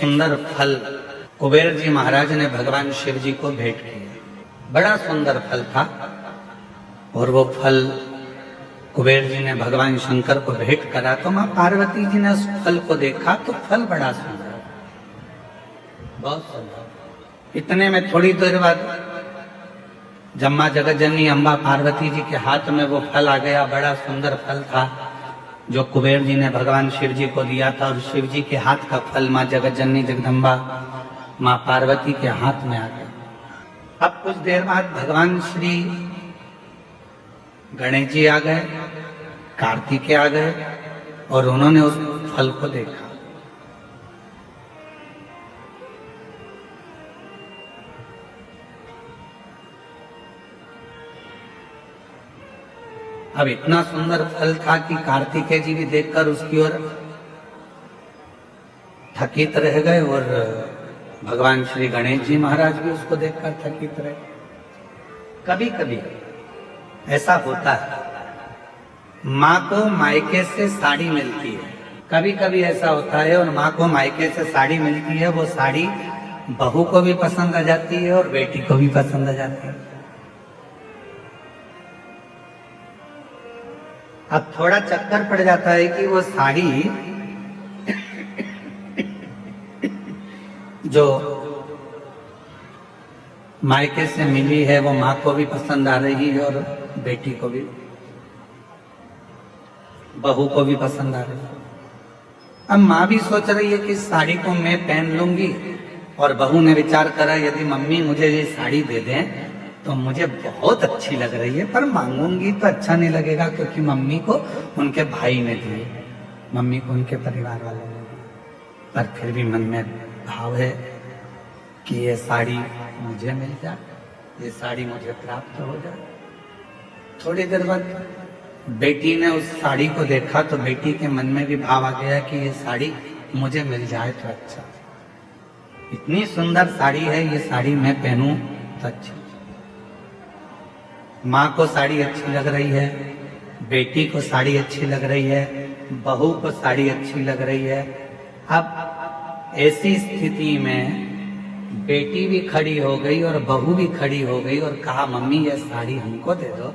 सुंदर फल कुबेर जी महाराज ने भगवान शिव जी को भेंट किया। बड़ा सुंदर फल था और वो फल कुबेर जी ने भगवान शंकर को भेंट करा तो मां पार्वती जी ने उस फल को देखा तो फल बड़ा सुंदर, बहुत सुंदर। इतने में थोड़ी देर बाद जब मां जगतजननी अम्बा पार्वती जी के हाथ में वो फल आ गया। बड़ा सुंदर फल था जो कुबेर जी ने भगवान शिव जी को दिया था और शिव जी के हाथ का फल मां जगतजननी जगदम्बा मां पार्वती के हाथ में आ गया। अब कुछ देर बाद भगवान श्री गणेश जी आ गए, कार्तिकेय आ गए और उन्होंने उस फल को देखा। अब इतना सुंदर फल था कि कार्तिकेय जी भी देखकर उसकी ओर थकित रह गए और भगवान श्री गणेश जी महाराज भी उसको देखकर थकित रहे। कभी कभी ऐसा होता है, माँ को मायके से साड़ी मिलती है, कभी कभी ऐसा होता है और माँ को मायके से साड़ी मिलती है, वो साड़ी बहू को भी पसंद आ जाती है और बेटी को भी पसंद आ जाती है। अब थोड़ा चक्कर पड़ जाता है कि वो साड़ी जो मायके से मिली है वो माँ को भी पसंद आ रही है और बेटी को भी, बहू को भी पसंद आ रही है। अब माँ भी सोच रही है कि साड़ी को मैं पहन लूंगी और बहू ने विचार करा यदि मम्मी मुझे ये साड़ी दे दें तो मुझे बहुत अच्छी लग रही है, पर मांगूंगी तो अच्छा नहीं लगेगा क्योंकि मम्मी को उनके भाई ने दी, मम्मी को उनके परिवार वालों ने दी। पर फिर भी मन में भाव है कि ये साड़ी मुझे मिल जाए, ये साड़ी मुझे प्राप्त हो जाए। थोड़ी देर बाद बेटी ने उस साड़ी को देखा तो बेटी के मन में भी भाव आ गया कि ये साड़ी मुझे मिल जाए तो अच्छा, इतनी सुंदर साड़ी है, ये साड़ी मैं पहनूं तो अच्छी। माँ को साड़ी अच्छी लग रही है, बेटी को साड़ी अच्छी लग रही है, बहू को साड़ी अच्छी लग रही है। अब ऐसी स्थिति में बेटी भी खड़ी हो गई और बहू भी खड़ी हो गई और कहा मम्मी ये साड़ी हमको दे दो।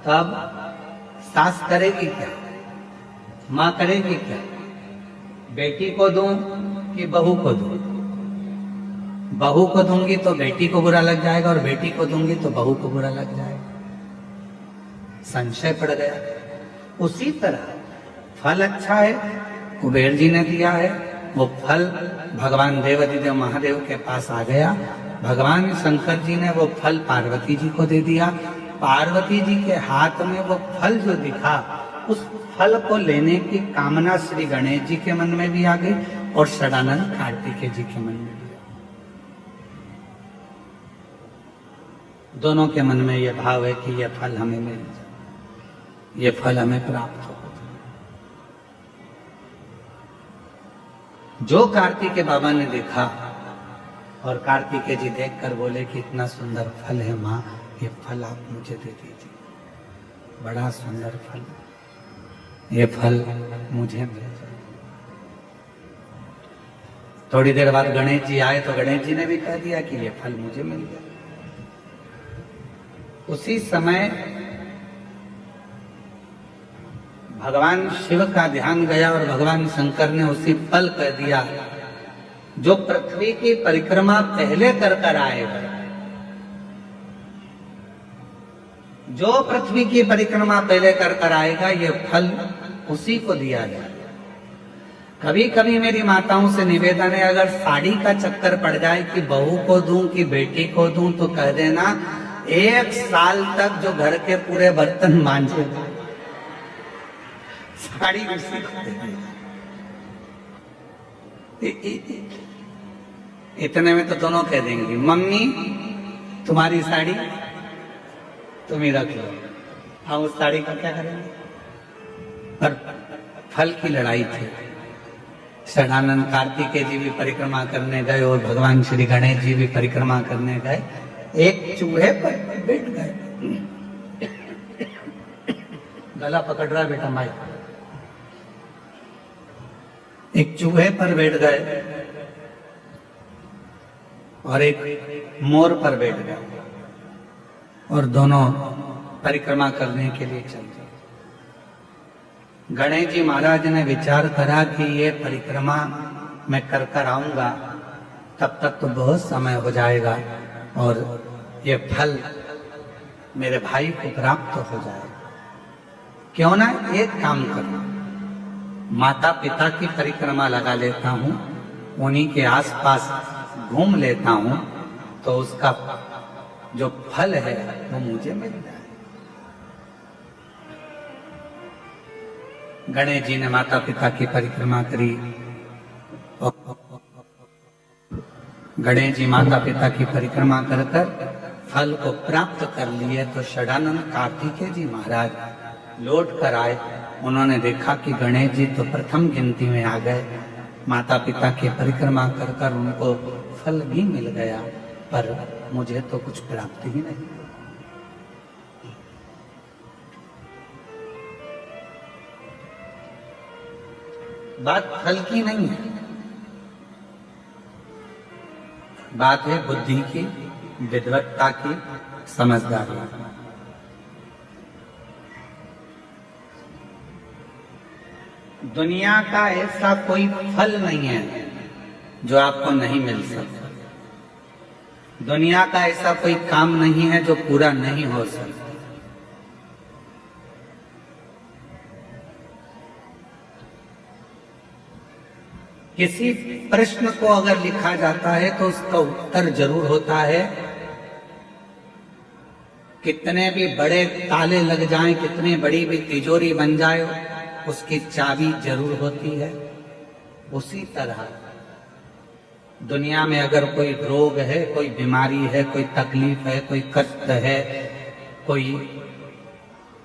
तब सास करेगी क्या, माँ करेगी क्या, बेटी को दूं कि बहू को दूं? बहू को दूंगी तो बेटी को बुरा लग जाएगा और बेटी को दूंगी तो बहू को बुरा लग जाएगा। संशय पड़ गया। उसी तरह फल अच्छा है, कुबेर जी ने दिया है, वो फल भगवान देवाधिदेव महादेव के पास आ गया। भगवान शंकर जी ने वो फल पार्वती जी को दे दिया। पार्वती जी के हाथ में वो फल जो दिखा, उस फल को लेने की कामना श्री गणेश जी के मन में भी आ गई और षडानंद कार्तिकेय जी के मन में भी। दोनों के मन में ये भाव है कि ये फल हमें मिल जाए, ये फल हमें प्राप्त हो। जो कार्तिकेय बाबा ने देखा और कार्तिकेय जी देखकर बोले कि इतना सुंदर फल है माँ, ये फल आप मुझे दे दीजिए, बड़ा सुंदर फल, ये फल मुझे मिल जाए। थोड़ी देर बाद गणेश जी आए तो गणेश जी ने भी कह दिया कि ये फल मुझे मिल गया। उसी समय भगवान शिव का ध्यान गया और भगवान शंकर ने उसी फल कह दिया जो पृथ्वी की परिक्रमा पहले कर आएगा, जो पृथ्वी की परिक्रमा पहले कर आएगा, ये फल उसी को दिया जाए। कभी कभी मेरी माताओं से निवेदन है, अगर साड़ी का चक्कर पड़ जाए कि बहू को दूं कि बेटी को दूं तो कह देना 1 साल तक जो घर के पूरे बर्तन मांजे साड़ी उसी को दे देना। इतने में तो दोनों कह देंगे मम्मी तुम्हारी साड़ी तुम ही रख लो, हम उस साड़ी का क्या करेंगे? पर फल की लड़ाई थी। षडानंद कार्तिकेय जी भी परिक्रमा करने गए और भगवान श्री गणेश जी भी परिक्रमा करने गए। एक चूहे पर बैठ गए, गला पकड़ रहा बेटा माइक, एक चूहे पर बैठ गए और एक मोर पर बैठ गया और दोनों परिक्रमा करने के लिए चल गए। गणेश जी महाराज ने विचार करा कि ये परिक्रमा मैं कर कर आऊंगा, तब तक तो बहुत समय हो जाएगा और ये फल मेरे भाई को प्राप्त हो जाएगा। क्यों ना एक काम करूं, माता पिता की परिक्रमा लगा लेता हूं, उन्हीं के आसपास घूम लेता हूं, तो उसका जो फल है वो मुझे मिल जाए। गणेश जी ने माता पिता की परिक्रमा करी। गणेश जी माता पिता की परिक्रमा कर फल को प्राप्त कर लिए तो षडानंद कार्तिकेय जी महाराज लौट कर आए। उन्होंने देखा कि गणेश जी तो प्रथम गिनती में आ गए, माता पिता की परिक्रमा कर उनको फल भी मिल गया, पर मुझे तो कुछ प्राप्त ही नहीं। बात फल की नहीं है, बात है बुद्धि की, विद्वत्ता की, समझदारी। दुनिया का ऐसा कोई फल नहीं है जो आपको नहीं मिल सकता। दुनिया का ऐसा कोई काम नहीं है जो पूरा नहीं हो सकता। किसी प्रश्न को अगर लिखा जाता है तो उसका उत्तर जरूर होता है। कितने भी बड़े ताले लग जाएं, कितनी बड़ी भी तिजोरी बन जाए, उसकी चाबी जरूर होती है। उसी तरह दुनिया में अगर कोई रोग है, कोई बीमारी है, कोई तकलीफ है, कोई कष्ट है, कोई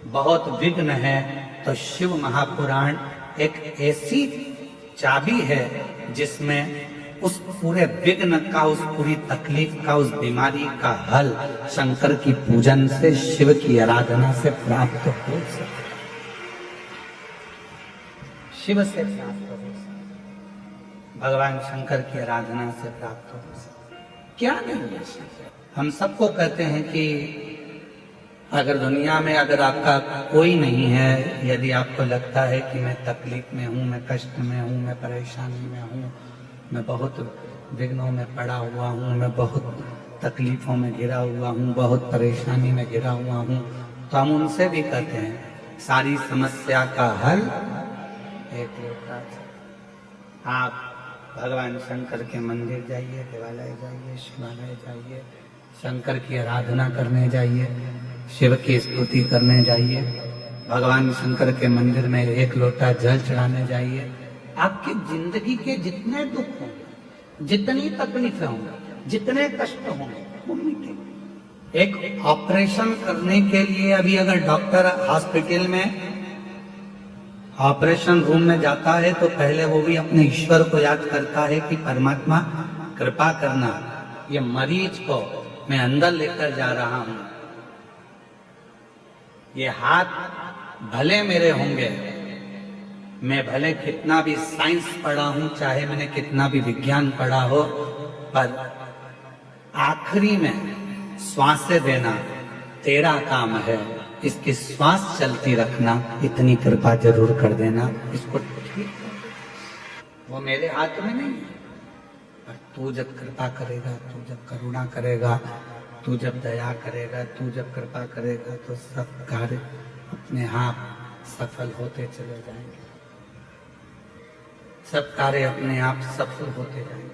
बहुत विघ्न है, तो शिव महापुराण एक ऐसी चाबी है जिसमें उस पूरे विघ्न का, उस पूरी तकलीफ का, उस बीमारी का हल शंकर की पूजन से, शिव की आराधना से प्राप्त हो सकता, शिव से प्राप्त हो सकता, भगवान शंकर की आराधना से प्राप्त हो सकता। क्या नहीं है? हम सबको कहते हैं कि अगर दुनिया में अगर आपका कोई नहीं है, यदि आपको लगता है कि मैं तकलीफ में हूँ, मैं कष्ट में हूँ, मैं परेशानी में हूँ, मैं बहुत विघ्नों में पड़ा हुआ हूँ, मैं बहुत तकलीफों में घिरा हुआ हूँ, बहुत परेशानी में घिरा हुआ हूँ, तो हम उनसे भी कहते हैं सारी समस्या का हल एक लोटा। आप भगवान शंकर के मंदिर जाइए, देवालय जाइए, शिवालय जाइए, शंकर की आराधना करने जाइए, शिव की स्तुति करने जाइए, भगवान शंकर के मंदिर में एक लोटा जल चढ़ाने जाइए। आपकी जिंदगी के जितने दुख होंगे, जितनी तकलीफें होंगी, जितने कष्ट होंगे, वो मिटेंगे। एक ऑपरेशन करने के लिए अभी अगर डॉक्टर हॉस्पिटल में ऑपरेशन रूम में जाता है तो पहले वो भी अपने ईश्वर को याद करता है कि परमात्मा कृपा करना, ये मरीज को मैं अंदर लेकर जा रहा हूं, ये हाथ भले मेरे होंगे, मैं भले कितना भी साइंस पढ़ा हूं, चाहे मैंने कितना भी विज्ञान पढ़ा हो, पर आखिरी में श्वासें देना तेरा काम है, इसकी श्वास चलती रखना, इतनी कृपा जरूर कर देना, इसको ठीक, वो मेरे हाथ में नहीं है, पर तू जब कृपा करेगा, तू जब करुणा करेगा, तू जब दया करेगा, तू जब कृपा करेगा, तो सब कार्य अपने आप सफल होते चले जाएंगे, सब कार्य अपने आप सफल होते जाएंगे।